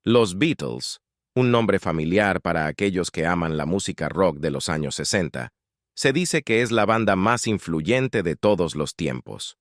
Los Beatles, un nombre familiar para aquellos que aman la música rock de los años 60, se dice que es la banda más influyente de todos los tiempos.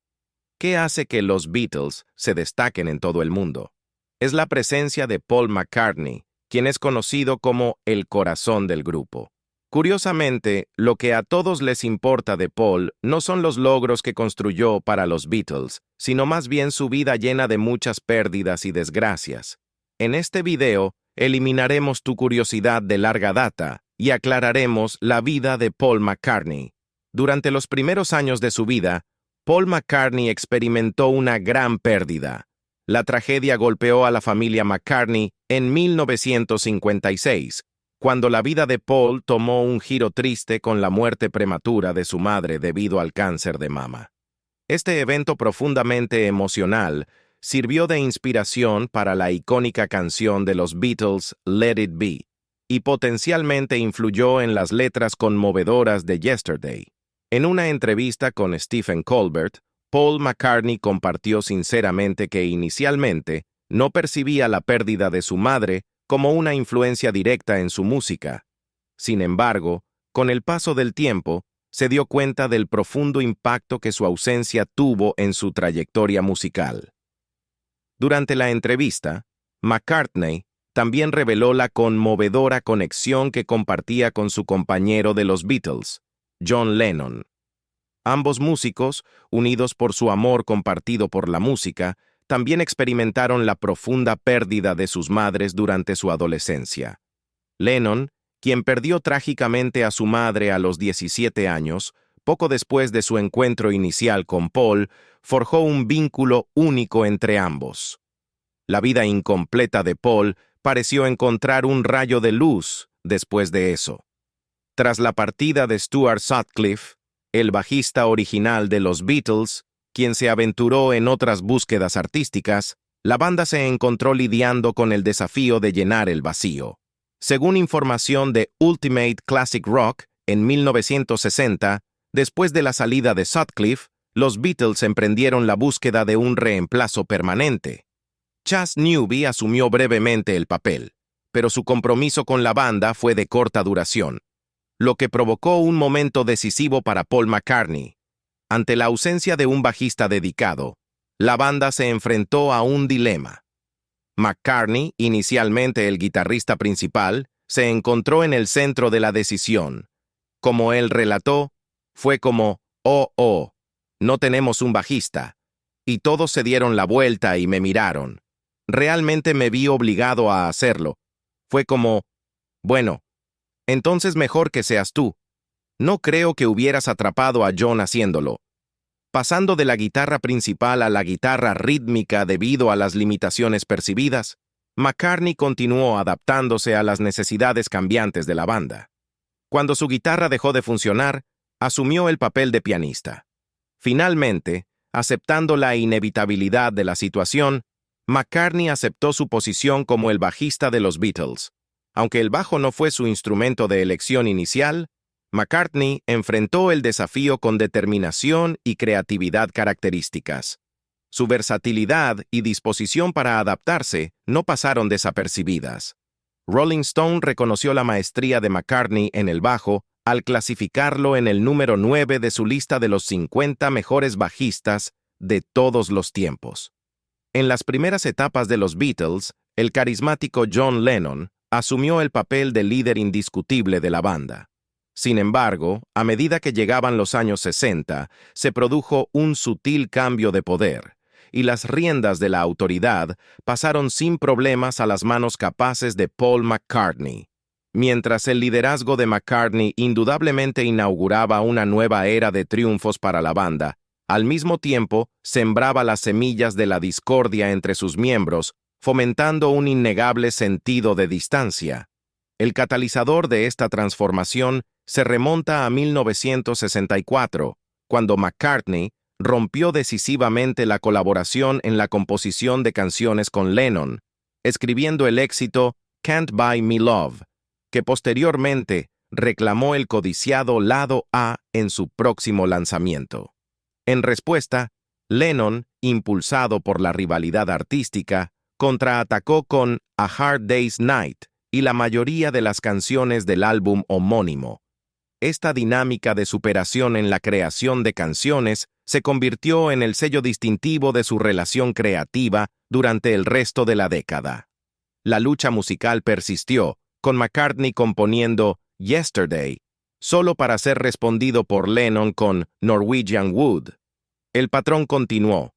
¿Qué hace que los Beatles se destaquen en todo el mundo? Es la presencia de Paul McCartney, quien es conocido como el corazón del grupo. Curiosamente, lo que a todos les importa de Paul no son los logros que construyó para los Beatles, sino más bien su vida llena de muchas pérdidas y desgracias. En este video, eliminaremos tu curiosidad de larga data y aclararemos la vida de Paul McCartney. Durante los primeros años de su vida, Paul McCartney experimentó una gran pérdida. La tragedia golpeó a la familia McCartney en 1956, cuando la vida de Paul tomó un giro triste con la muerte prematura de su madre debido al cáncer de mama. Este evento profundamente emocional sirvió de inspiración para la icónica canción de los Beatles, Let It Be, y potencialmente influyó en las letras conmovedoras de Yesterday. En una entrevista con Stephen Colbert, Paul McCartney compartió sinceramente que inicialmente no percibía la pérdida de su madre como una influencia directa en su música. Sin embargo, con el paso del tiempo, se dio cuenta del profundo impacto que su ausencia tuvo en su trayectoria musical. Durante la entrevista, McCartney también reveló la conmovedora conexión que compartía con su compañero de los Beatles, John Lennon. Ambos músicos, unidos por su amor compartido por la música, también experimentaron la profunda pérdida de sus madres durante su adolescencia. Lennon, quien perdió trágicamente a su madre a los 17 años, poco después de su encuentro inicial con Paul, forjó un vínculo único entre ambos. La vida incompleta de Paul pareció encontrar un rayo de luz después de eso. Tras la partida de Stuart Sutcliffe, el bajista original de los Beatles, quien se aventuró en otras búsquedas artísticas, la banda se encontró lidiando con el desafío de llenar el vacío. Según información de Ultimate Classic Rock, en 1960, después de la salida de Sutcliffe, los Beatles emprendieron la búsqueda de un reemplazo permanente. Chas Newby asumió brevemente el papel, pero su compromiso con la banda fue de corta duración, lo que provocó un momento decisivo para Paul McCartney. Ante la ausencia de un bajista dedicado, la banda se enfrentó a un dilema. McCartney, inicialmente el guitarrista principal, se encontró en el centro de la decisión. Como él relató, fue como, oh, no tenemos un bajista. Y todos se dieron la vuelta y me miraron. Realmente me vi obligado a hacerlo. Fue como, bueno, entonces mejor que seas tú. No creo que hubieras atrapado a John haciéndolo. Pasando de la guitarra principal a la guitarra rítmica debido a las limitaciones percibidas, McCartney continuó adaptándose a las necesidades cambiantes de la banda. Cuando su guitarra dejó de funcionar, asumió el papel de pianista. Finalmente, aceptando la inevitabilidad de la situación, McCartney aceptó su posición como el bajista de los Beatles. Aunque el bajo no fue su instrumento de elección inicial, McCartney enfrentó el desafío con determinación y creatividad características. Su versatilidad y disposición para adaptarse no pasaron desapercibidas. Rolling Stone reconoció la maestría de McCartney en el bajo al clasificarlo en el número 9 de su lista de los 50 mejores bajistas de todos los tiempos. En las primeras etapas de los Beatles, el carismático John Lennon asumió el papel de líder indiscutible de la banda. Sin embargo, a medida que llegaban los años 60, se produjo un sutil cambio de poder, y las riendas de la autoridad pasaron sin problemas a las manos capaces de Paul McCartney. Mientras el liderazgo de McCartney indudablemente inauguraba una nueva era de triunfos para la banda, al mismo tiempo sembraba las semillas de la discordia entre sus miembros, fomentando un innegable sentido de distancia. El catalizador de esta transformación se remonta a 1964, cuando McCartney rompió decisivamente la colaboración en la composición de canciones con Lennon, escribiendo el éxito Can't Buy Me Love, que posteriormente reclamó el codiciado lado A en su próximo lanzamiento. En respuesta, Lennon, impulsado por la rivalidad artística, contraatacó con A Hard Day's Night y la mayoría de las canciones del álbum homónimo. Esta dinámica de superación en la creación de canciones se convirtió en el sello distintivo de su relación creativa durante el resto de la década. La lucha musical persistió, con McCartney componiendo Yesterday, solo para ser respondido por Lennon con Norwegian Wood. El patrón continuó,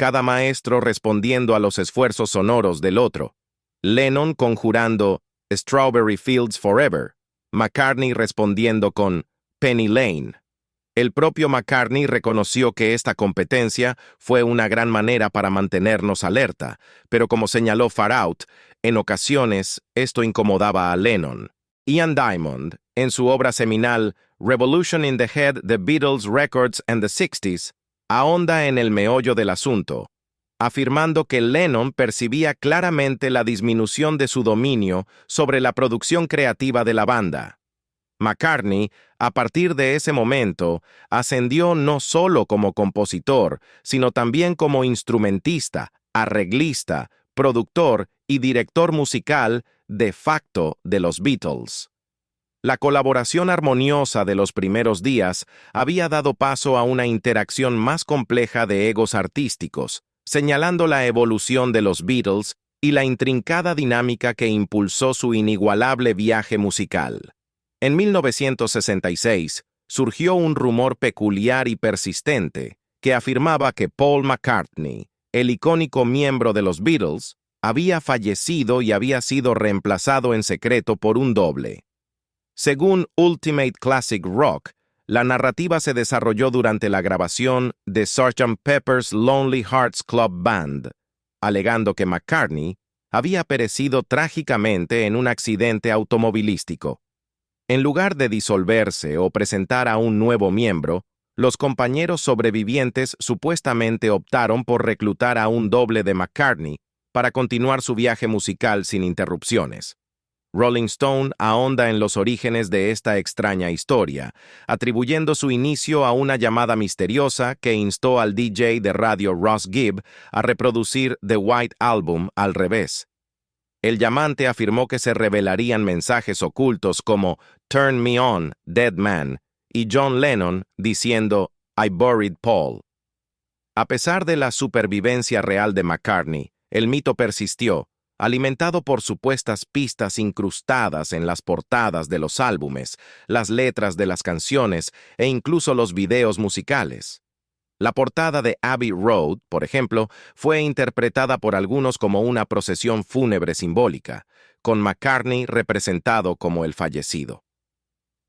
cada maestro respondiendo a los esfuerzos sonoros del otro. Lennon conjurando Strawberry Fields Forever, McCartney respondiendo con Penny Lane. El propio McCartney reconoció que esta competencia fue una gran manera para mantenernos alerta, pero como señaló Far Out, en ocasiones esto incomodaba a Lennon. Ian Diamond, en su obra seminal Revolution in the Head, The Beatles Records and the 60s, ahonda en el meollo del asunto, afirmando que Lennon percibía claramente la disminución de su dominio sobre la producción creativa de la banda. McCartney, a partir de ese momento, ascendió no solo como compositor, sino también como instrumentista, arreglista, productor y director musical de facto de los Beatles. La colaboración armoniosa de los primeros días había dado paso a una interacción más compleja de egos artísticos, señalando la evolución de los Beatles y la intrincada dinámica que impulsó su inigualable viaje musical. En 1966, surgió un rumor peculiar y persistente que afirmaba que Paul McCartney, el icónico miembro de los Beatles, había fallecido y había sido reemplazado en secreto por un doble. Según Ultimate Classic Rock, la narrativa se desarrolló durante la grabación de Sgt. Pepper's Lonely Hearts Club Band, alegando que McCartney había perecido trágicamente en un accidente automovilístico. En lugar de disolverse o presentar a un nuevo miembro, los compañeros sobrevivientes supuestamente optaron por reclutar a un doble de McCartney para continuar su viaje musical sin interrupciones. Rolling Stone ahonda en los orígenes de esta extraña historia, atribuyendo su inicio a una llamada misteriosa que instó al DJ de radio Ross Gibb a reproducir The White Album al revés. El llamante afirmó que se revelarían mensajes ocultos como Turn Me On, Dead Man, y John Lennon diciendo I Buried Paul. A pesar de la supervivencia real de McCartney, el mito persistió, alimentado por supuestas pistas incrustadas en las portadas de los álbumes, las letras de las canciones e incluso los videos musicales. La portada de Abbey Road, por ejemplo, fue interpretada por algunos como una procesión fúnebre simbólica, con McCartney representado como el fallecido.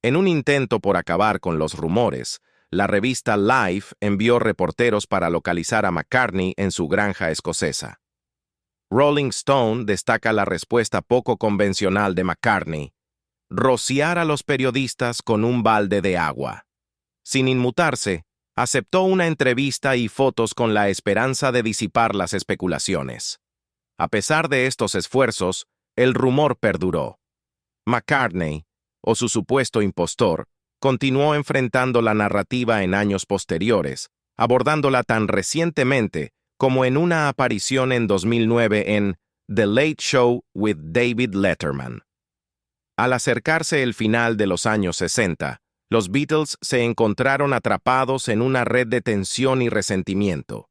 En un intento por acabar con los rumores, la revista Life envió reporteros para localizar a McCartney en su granja escocesa. Rolling Stone destaca la respuesta poco convencional de McCartney: rociar a los periodistas con un balde de agua. Sin inmutarse, aceptó una entrevista y fotos con la esperanza de disipar las especulaciones. A pesar de estos esfuerzos, el rumor perduró. McCartney, o su supuesto impostor, continuó enfrentando la narrativa en años posteriores, abordándola tan recientemente como en una aparición en 2009 en The Late Show with David Letterman. Al acercarse el final de los años 60, los Beatles se encontraron atrapados en una red de tensión y resentimiento.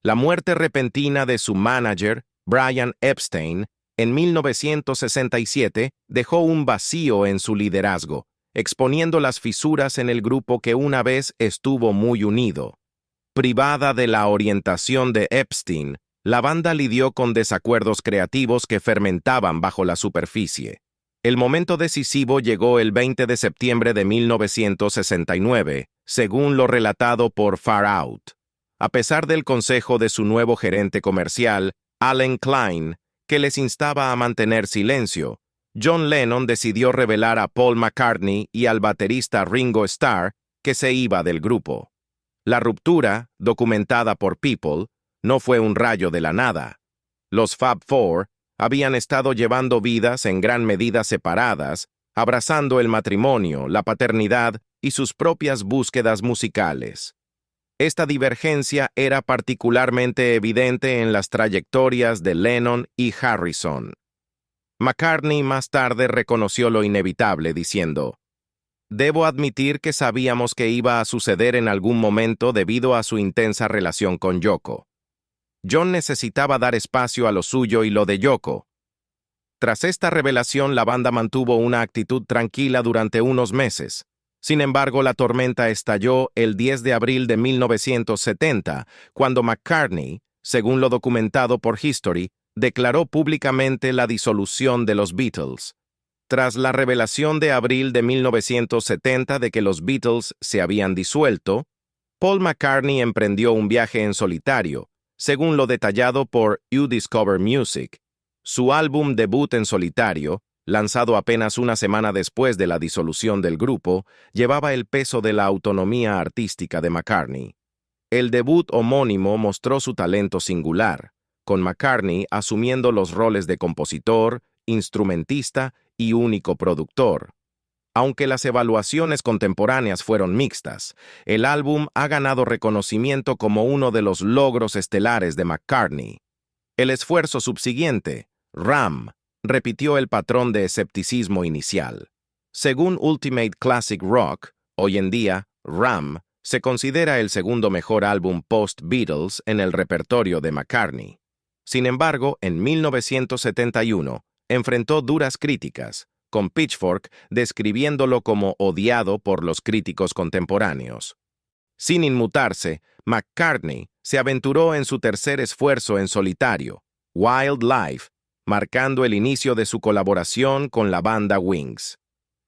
La muerte repentina de su manager, Brian Epstein, en 1967 dejó un vacío en su liderazgo, exponiendo las fisuras en el grupo que una vez estuvo muy unido. Privada de la orientación de Epstein, la banda lidió con desacuerdos creativos que fermentaban bajo la superficie. El momento decisivo llegó el 20 de septiembre de 1969, según lo relatado por Far Out. A pesar del consejo de su nuevo gerente comercial, Alan Klein, que les instaba a mantener silencio, John Lennon decidió revelar a Paul McCartney y al baterista Ringo Starr que se iba del grupo. La ruptura, documentada por People, no fue un rayo de la nada. Los Fab Four habían estado llevando vidas en gran medida separadas, abrazando el matrimonio, la paternidad y sus propias búsquedas musicales. Esta divergencia era particularmente evidente en las trayectorias de Lennon y Harrison. McCartney más tarde reconoció lo inevitable, diciendo: «Debo admitir que sabíamos que iba a suceder en algún momento debido a su intensa relación con Yoko. John necesitaba dar espacio a lo suyo y lo de Yoko». Tras esta revelación, la banda mantuvo una actitud tranquila durante unos meses. Sin embargo, la tormenta estalló el 10 de abril de 1970, cuando McCartney, según lo documentado por History, declaró públicamente la disolución de los Beatles. Tras la revelación de abril de 1970 de que los Beatles se habían disuelto, Paul McCartney emprendió un viaje en solitario, según lo detallado por You Discover Music. Su álbum debut en solitario, lanzado apenas una semana después de la disolución del grupo, llevaba el peso de la autonomía artística de McCartney. El debut homónimo mostró su talento singular, con McCartney asumiendo los roles de compositor, instrumentista y único productor. Aunque las evaluaciones contemporáneas fueron mixtas, el álbum ha ganado reconocimiento como uno de los logros estelares de McCartney. El esfuerzo subsiguiente, Ram, repitió el patrón de escepticismo inicial. Según Ultimate Classic Rock, hoy en día, Ram se considera el segundo mejor álbum post-Beatles en el repertorio de McCartney. Sin embargo, en 1971, enfrentó duras críticas, con Pitchfork describiéndolo como odiado por los críticos contemporáneos. Sin inmutarse, McCartney se aventuró en su tercer esfuerzo en solitario, Wildlife, marcando el inicio de su colaboración con la banda Wings.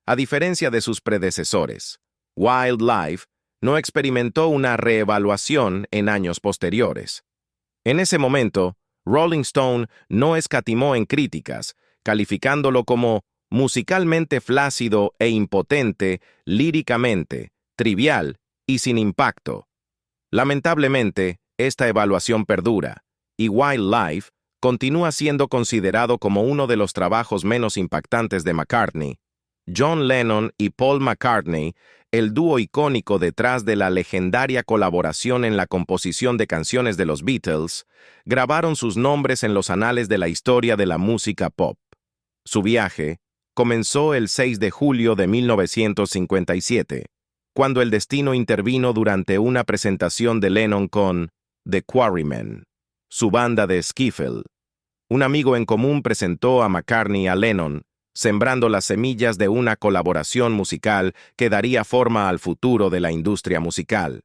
A diferencia de sus predecesores, Wildlife no experimentó una reevaluación en años posteriores. En ese momento, Rolling Stone no escatimó en críticas, calificándolo como musicalmente flácido e impotente, líricamente, trivial y sin impacto. Lamentablemente, esta evaluación perdura, y Wildlife continúa siendo considerado como uno de los trabajos menos impactantes de McCartney. John Lennon y Paul McCartney, el dúo icónico detrás de la legendaria colaboración en la composición de canciones de los Beatles, grabaron sus nombres en los anales de la historia de la música pop. Su viaje comenzó el 6 de julio de 1957, cuando el destino intervino durante una presentación de Lennon con The Quarrymen, su banda de skiffle. Un amigo en común presentó a McCartney a Lennon, sembrando las semillas de una colaboración musical que daría forma al futuro de la industria musical.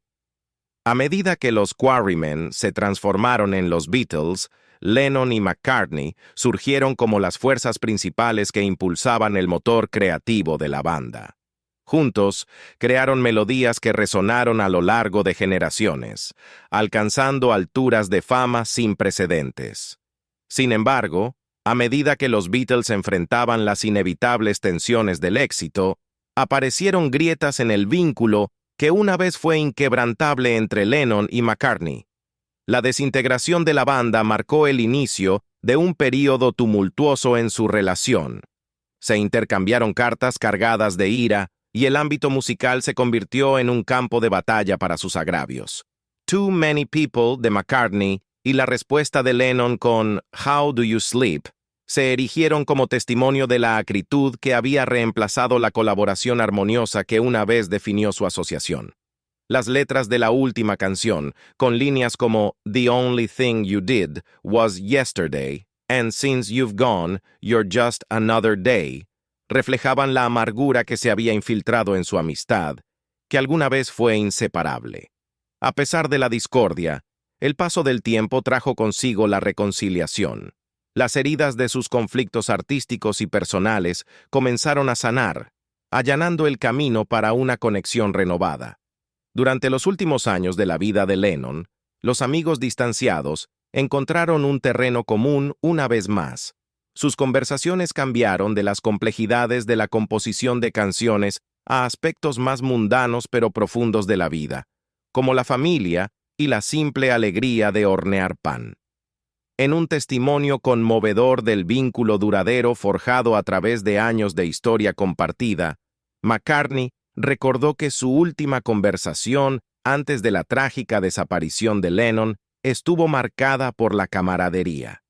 A medida que los Quarrymen se transformaron en los Beatles, Lennon y McCartney surgieron como las fuerzas principales que impulsaban el motor creativo de la banda. Juntos, crearon melodías que resonaron a lo largo de generaciones, alcanzando alturas de fama sin precedentes. Sin embargo, a medida que los Beatles enfrentaban las inevitables tensiones del éxito, aparecieron grietas en el vínculo que una vez fue inquebrantable entre Lennon y McCartney. La desintegración de la banda marcó el inicio de un período tumultuoso en su relación. Se intercambiaron cartas cargadas de ira, y el ámbito musical se convirtió en un campo de batalla para sus agravios. Too Many People de McCartney y la respuesta de Lennon con How Do You Sleep se erigieron como testimonio de la acritud que había reemplazado la colaboración armoniosa que una vez definió su asociación. Las letras de la última canción, con líneas como The only thing you did was yesterday, and since you've gone, you're just another day, reflejaban la amargura que se había infiltrado en su amistad, que alguna vez fue inseparable. A pesar de la discordia, el paso del tiempo trajo consigo la reconciliación. Las heridas de sus conflictos artísticos y personales comenzaron a sanar, allanando el camino para una conexión renovada. Durante los últimos años de la vida de Lennon, los amigos distanciados encontraron un terreno común una vez más. Sus conversaciones cambiaron de las complejidades de la composición de canciones a aspectos más mundanos pero profundos de la vida, como la familia y la simple alegría de hornear pan. En un testimonio conmovedor del vínculo duradero forjado a través de años de historia compartida, McCartney recordó que su última conversación antes de la trágica desaparición de Lennon, estuvo marcada por la camaradería.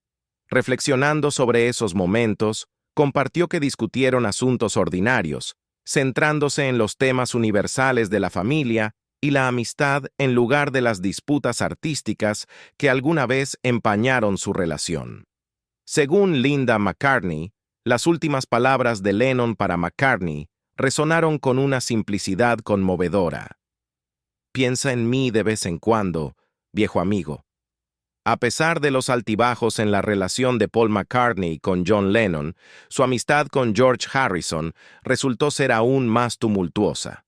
Reflexionando sobre esos momentos, compartió que discutieron asuntos ordinarios, centrándose en los temas universales de la familia y la amistad en lugar de las disputas artísticas que alguna vez empañaron su relación. Según Linda McCartney, las últimas palabras de Lennon para McCartney resonaron con una simplicidad conmovedora. Piensa en mí de vez en cuando, viejo amigo. A pesar de los altibajos en la relación de Paul McCartney con John Lennon, su amistad con George Harrison resultó ser aún más tumultuosa.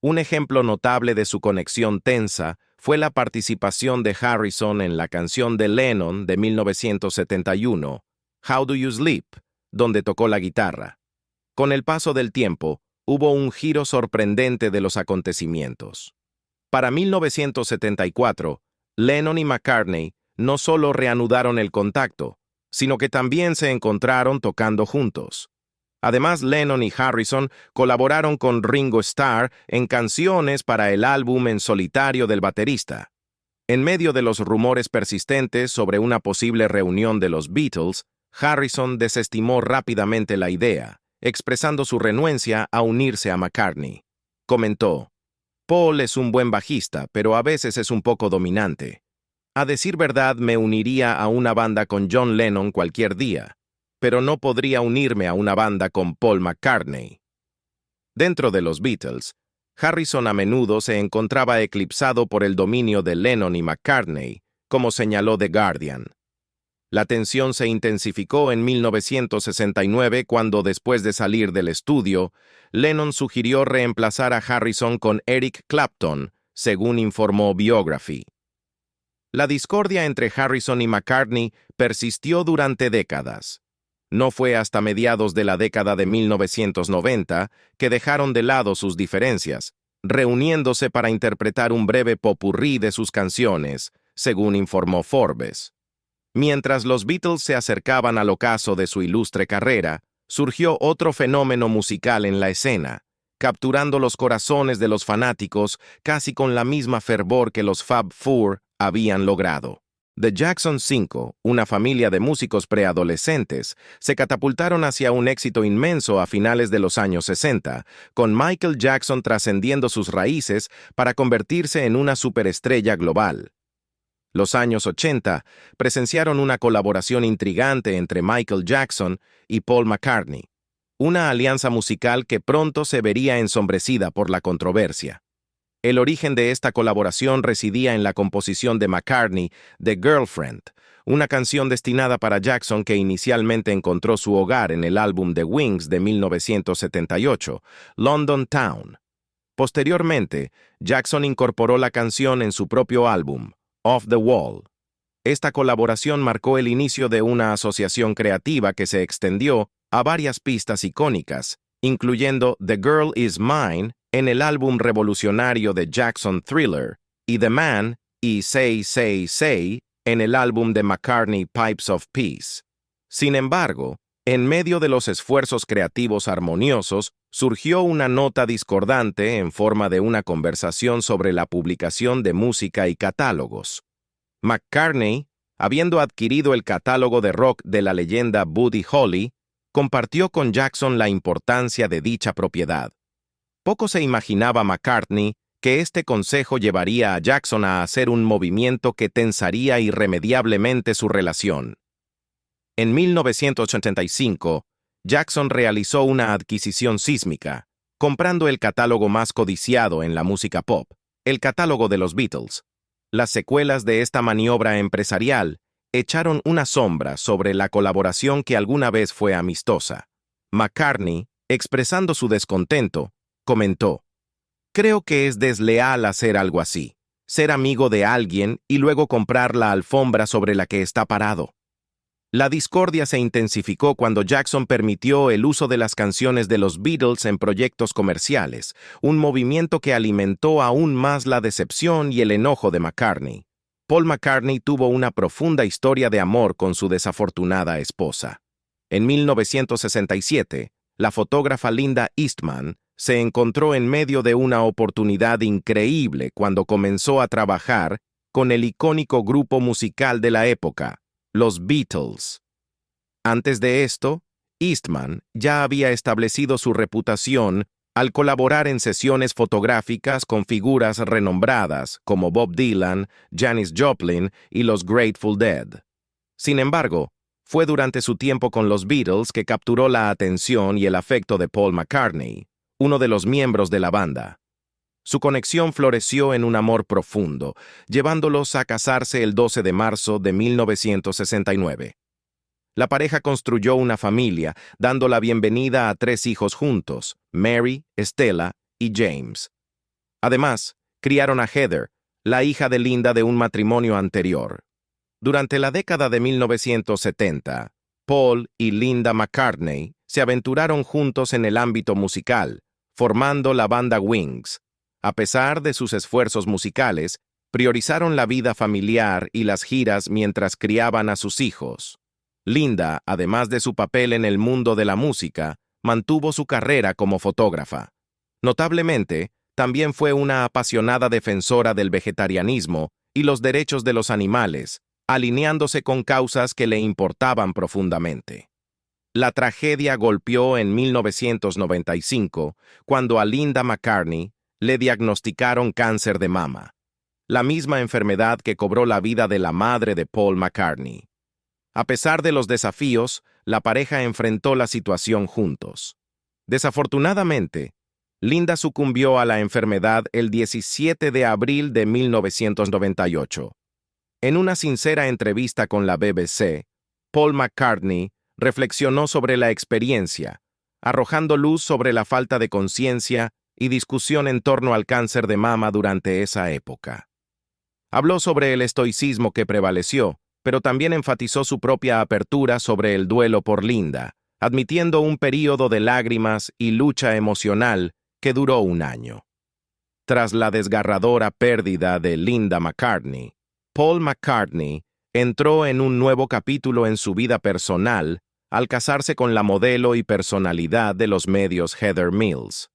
Un ejemplo notable de su conexión tensa fue la participación de Harrison en la canción de Lennon de 1971, How Do You Sleep, donde tocó la guitarra. Con el paso del tiempo, hubo un giro sorprendente de los acontecimientos. Para 1974, Lennon y McCartney no solo reanudaron el contacto, sino que también se encontraron tocando juntos. Además, Lennon y Harrison colaboraron con Ringo Starr en canciones para el álbum en solitario del baterista. En medio de los rumores persistentes sobre una posible reunión de los Beatles, Harrison desestimó rápidamente la idea, expresando su renuencia a unirse a McCartney. Comentó: «Paul es un buen bajista, pero a veces es un poco dominante. A decir verdad, me uniría a una banda con John Lennon cualquier día, pero no podría unirme a una banda con Paul McCartney». Dentro de los Beatles, Harrison a menudo se encontraba eclipsado por el dominio de Lennon y McCartney, como señaló The Guardian. La tensión se intensificó en 1969 cuando, después de salir del estudio, Lennon sugirió reemplazar a Harrison con Eric Clapton, según informó Biography. La discordia entre Harrison y McCartney persistió durante décadas. No fue hasta mediados de la década de 1990 que dejaron de lado sus diferencias, reuniéndose para interpretar un breve popurrí de sus canciones, según informó Forbes. Mientras los Beatles se acercaban al ocaso de su ilustre carrera, surgió otro fenómeno musical en la escena, capturando los corazones de los fanáticos casi con la misma fervor que los Fab Four habían logrado. The Jackson 5, una familia de músicos preadolescentes, se catapultaron hacia un éxito inmenso a finales de los años 60, con Michael Jackson trascendiendo sus raíces para convertirse en una superestrella global. Los años 80 presenciaron una colaboración intrigante entre Michael Jackson y Paul McCartney, una alianza musical que pronto se vería ensombrecida por la controversia. El origen de esta colaboración residía en la composición de McCartney de Girlfriend, una canción destinada para Jackson que inicialmente encontró su hogar en el álbum The Wings de 1978, London Town. Posteriormente, Jackson incorporó la canción en su propio álbum, Off the Wall. Esta colaboración marcó el inicio de una asociación creativa que se extendió a varias pistas icónicas, incluyendo The Girl Is Mine en el álbum revolucionario de Jackson Thriller, y The Man y Say Say Say en el álbum de McCartney Pipes of Peace. Sin embargo, en medio de los esfuerzos creativos armoniosos, surgió una nota discordante en forma de una conversación sobre la publicación de música y catálogos. McCartney, habiendo adquirido el catálogo de rock de la leyenda Buddy Holly, compartió con Jackson la importancia de dicha propiedad. Poco se imaginaba McCartney que este consejo llevaría a Jackson a hacer un movimiento que tensaría irremediablemente su relación. En 1985, Jackson realizó una adquisición sísmica, comprando el catálogo más codiciado en la música pop, el catálogo de los Beatles. Las secuelas de esta maniobra empresarial echaron una sombra sobre la colaboración que alguna vez fue amistosa. McCartney, expresando su descontento, comentó: «Creo que es desleal hacer algo así, ser amigo de alguien y luego comprar la alfombra sobre la que está parado». La discordia se intensificó cuando Jackson permitió el uso de las canciones de los Beatles en proyectos comerciales, un movimiento que alimentó aún más la decepción y el enojo de McCartney. Paul McCartney tuvo una profunda historia de amor con su desafortunada esposa. En 1967, la fotógrafa Linda Eastman se encontró en medio de una oportunidad increíble cuando comenzó a trabajar con el icónico grupo musical de la época, los Beatles. Antes de esto, Eastman ya había establecido su reputación al colaborar en sesiones fotográficas con figuras renombradas como Bob Dylan, Janis Joplin y los Grateful Dead. Sin embargo, fue durante su tiempo con los Beatles que capturó la atención y el afecto de Paul McCartney, uno de los miembros de la banda. Su conexión floreció en un amor profundo, llevándolos a casarse el 12 de marzo de 1969. La pareja construyó una familia, dando la bienvenida a 3 hijos juntos, Mary, Stella y James. Además, criaron a Heather, la hija de Linda de un matrimonio anterior. Durante la década de 1970, Paul y Linda McCartney se aventuraron juntos en el ámbito musical, formando la banda Wings. A pesar de sus esfuerzos musicales, priorizaron la vida familiar y las giras mientras criaban a sus hijos. Linda, además de su papel en el mundo de la música, mantuvo su carrera como fotógrafa. Notablemente, también fue una apasionada defensora del vegetarianismo y los derechos de los animales, alineándose con causas que le importaban profundamente. La tragedia golpeó en 1995, cuando a Linda McCartney le diagnosticaron cáncer de mama, la misma enfermedad que cobró la vida de la madre de Paul McCartney. A pesar de los desafíos, la pareja enfrentó la situación juntos. Desafortunadamente, Linda sucumbió a la enfermedad el 17 de abril de 1998. En una sincera entrevista con la BBC, Paul McCartney reflexionó sobre la experiencia, arrojando luz sobre la falta de conciencia y discusión en torno al cáncer de mama durante esa época. Habló sobre el estoicismo que prevaleció, pero también enfatizó su propia apertura sobre el duelo por Linda, admitiendo un período de lágrimas y lucha emocional que duró 1 año. Tras la desgarradora pérdida de Linda McCartney, Paul McCartney entró en un nuevo capítulo en su vida personal al casarse con la modelo y personalidad de los medios Heather Mills.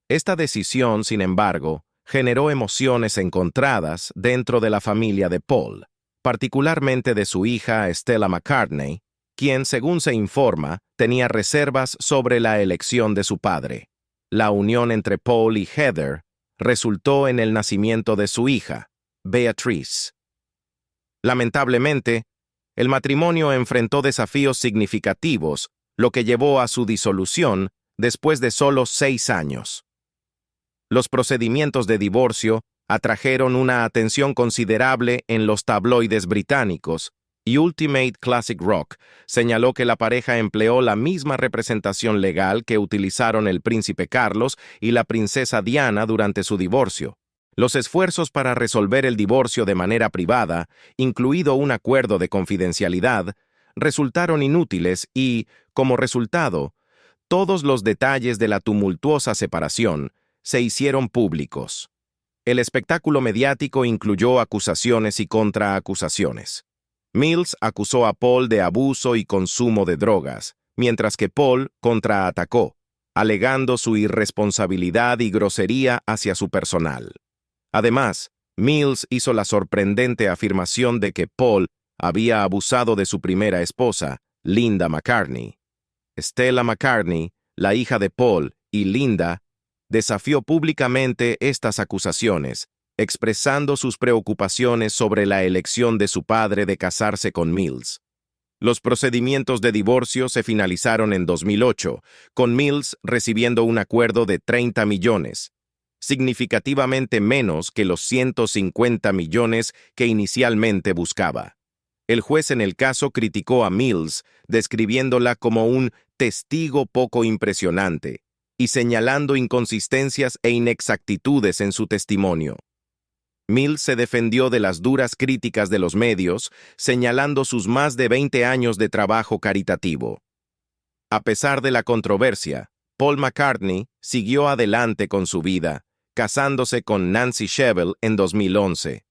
Esta decisión, sin embargo, generó emociones encontradas dentro de la familia de Paul, particularmente de su hija Stella McCartney, quien, según se informa, tenía reservas sobre la elección de su padre. La unión entre Paul y Heather resultó en el nacimiento de su hija, Beatrice. Lamentablemente, el matrimonio enfrentó desafíos significativos, lo que llevó a su disolución después de solo 6 años. Los procedimientos de divorcio atrajeron una atención considerable en los tabloides británicos, y Ultimate Classic Rock señaló que la pareja empleó la misma representación legal que utilizaron el príncipe Carlos y la princesa Diana durante su divorcio. Los esfuerzos para resolver el divorcio de manera privada, incluido un acuerdo de confidencialidad, resultaron inútiles y, como resultado, todos los detalles de la tumultuosa separación se hicieron públicos. El espectáculo mediático incluyó acusaciones y contraacusaciones. Mills acusó a Paul de abuso y consumo de drogas, mientras que Paul contraatacó, alegando su irresponsabilidad y grosería hacia su personal. Además, Mills hizo la sorprendente afirmación de que Paul había abusado de su primera esposa, Linda McCartney. Stella McCartney, la hija de Paul, y Linda, desafió públicamente estas acusaciones, expresando sus preocupaciones sobre la elección de su padre de casarse con Mills. Los procedimientos de divorcio se finalizaron en 2008, con Mills recibiendo un acuerdo de 30 millones, significativamente menos que los 150 millones que inicialmente buscaba. El juez en el caso criticó a Mills, describiéndola como un testigo poco impresionante y señalando inconsistencias e inexactitudes en su testimonio. Mills se defendió de las duras críticas de los medios, señalando sus más de 20 años de trabajo caritativo. A pesar de la controversia, Paul McCartney siguió adelante con su vida, casándose con Nancy Shevell en 2011.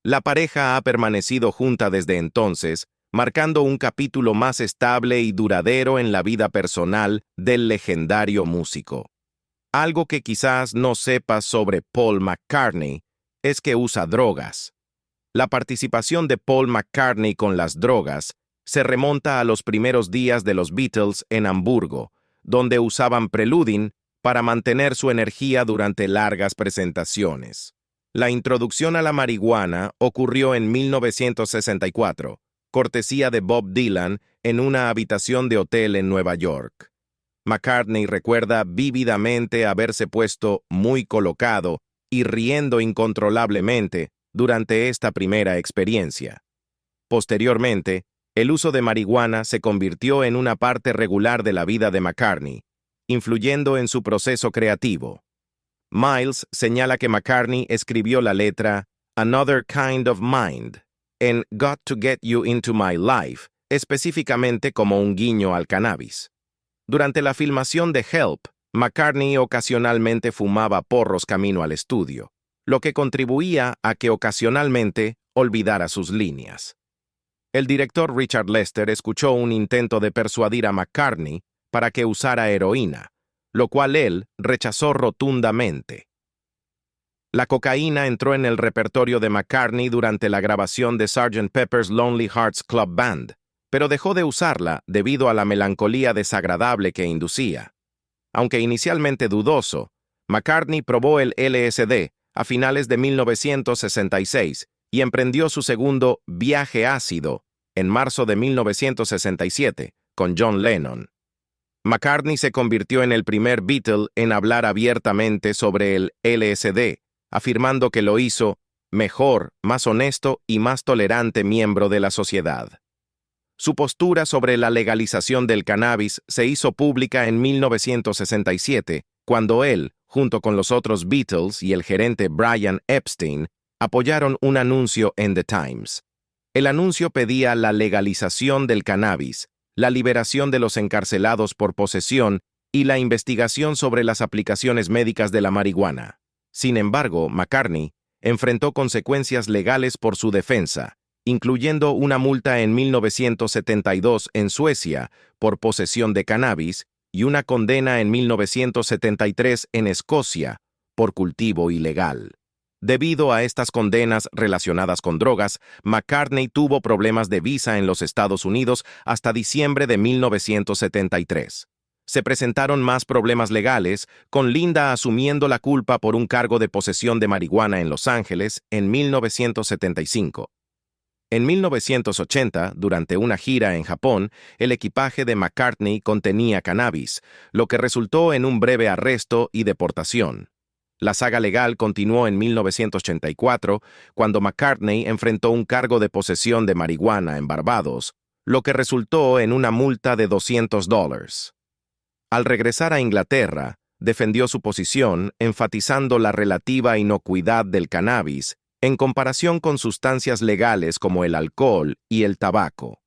La pareja ha permanecido junta desde entonces, marcando un capítulo más estable y duradero en la vida personal del legendario músico. Algo que quizás no sepas sobre Paul McCartney es que usa drogas. La participación de Paul McCartney con las drogas se remonta a los primeros días de los Beatles en Hamburgo, donde usaban Preludin para mantener su energía durante largas presentaciones. La introducción a la marihuana ocurrió en 1964, cortesía de Bob Dylan en una habitación de hotel en Nueva York. McCartney recuerda vívidamente haberse puesto muy colocado y riendo incontrolablemente durante esta primera experiencia. Posteriormente, el uso de marihuana se convirtió en una parte regular de la vida de McCartney, influyendo en su proceso creativo. Miles señala que McCartney escribió la letra Another Kind of Mind en Got to Get You Into My Life, específicamente como un guiño al cannabis. Durante la filmación de Help, McCartney ocasionalmente fumaba porros camino al estudio, lo que contribuía a que ocasionalmente olvidara sus líneas. El director Richard Lester escuchó un intento de persuadir a McCartney para que usara heroína, lo cual él rechazó rotundamente. La cocaína entró en el repertorio de McCartney durante la grabación de Sgt. Pepper's Lonely Hearts Club Band, pero dejó de usarla debido a la melancolía desagradable que inducía. Aunque inicialmente dudoso, McCartney probó el LSD a finales de 1966 y emprendió su segundo viaje ácido en marzo de 1967 con John Lennon. McCartney se convirtió en el primer Beatle en hablar abiertamente sobre el LSD, afirmando que lo hizo mejor, más honesto y más tolerante miembro de la sociedad. Su postura sobre la legalización del cannabis se hizo pública en 1967, cuando él, junto con los otros Beatles y el gerente Brian Epstein, apoyaron un anuncio en The Times. El anuncio pedía la legalización del cannabis, la liberación de los encarcelados por posesión y la investigación sobre las aplicaciones médicas de la marihuana. Sin embargo, McCartney enfrentó consecuencias legales por su defensa, incluyendo una multa en 1972 en Suecia por posesión de cannabis y una condena en 1973 en Escocia por cultivo ilegal. Debido a estas condenas relacionadas con drogas, McCartney tuvo problemas de visa en los Estados Unidos hasta diciembre de 1973. Se presentaron más problemas legales, con Linda asumiendo la culpa por un cargo de posesión de marihuana en Los Ángeles en 1975. En 1980, durante una gira en Japón, el equipaje de McCartney contenía cannabis, lo que resultó en un breve arresto y deportación. La saga legal continuó en 1984, cuando McCartney enfrentó un cargo de posesión de marihuana en Barbados, lo que resultó en una multa de $200. Al regresar a Inglaterra, defendió su posición, enfatizando la relativa inocuidad del cannabis en comparación con sustancias legales como el alcohol y el tabaco.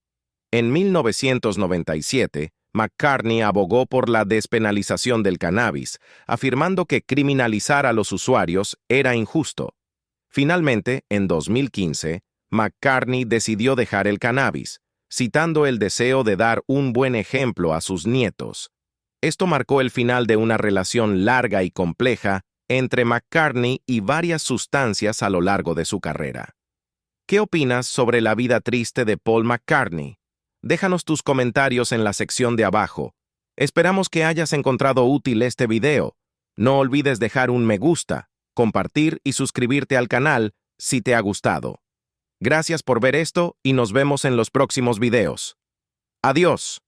En 1997, McCartney abogó por la despenalización del cannabis, afirmando que criminalizar a los usuarios era injusto. Finalmente, en 2015, McCartney decidió dejar el cannabis, citando el deseo de dar un buen ejemplo a sus nietos. Esto marcó el final de una relación larga y compleja entre McCartney y varias sustancias a lo largo de su carrera. ¿Qué opinas sobre la vida triste de Paul McCartney? Déjanos tus comentarios en la sección de abajo. Esperamos que hayas encontrado útil este video. No olvides dejar un me gusta, compartir y suscribirte al canal si te ha gustado. Gracias por ver esto y nos vemos en los próximos videos. Adiós.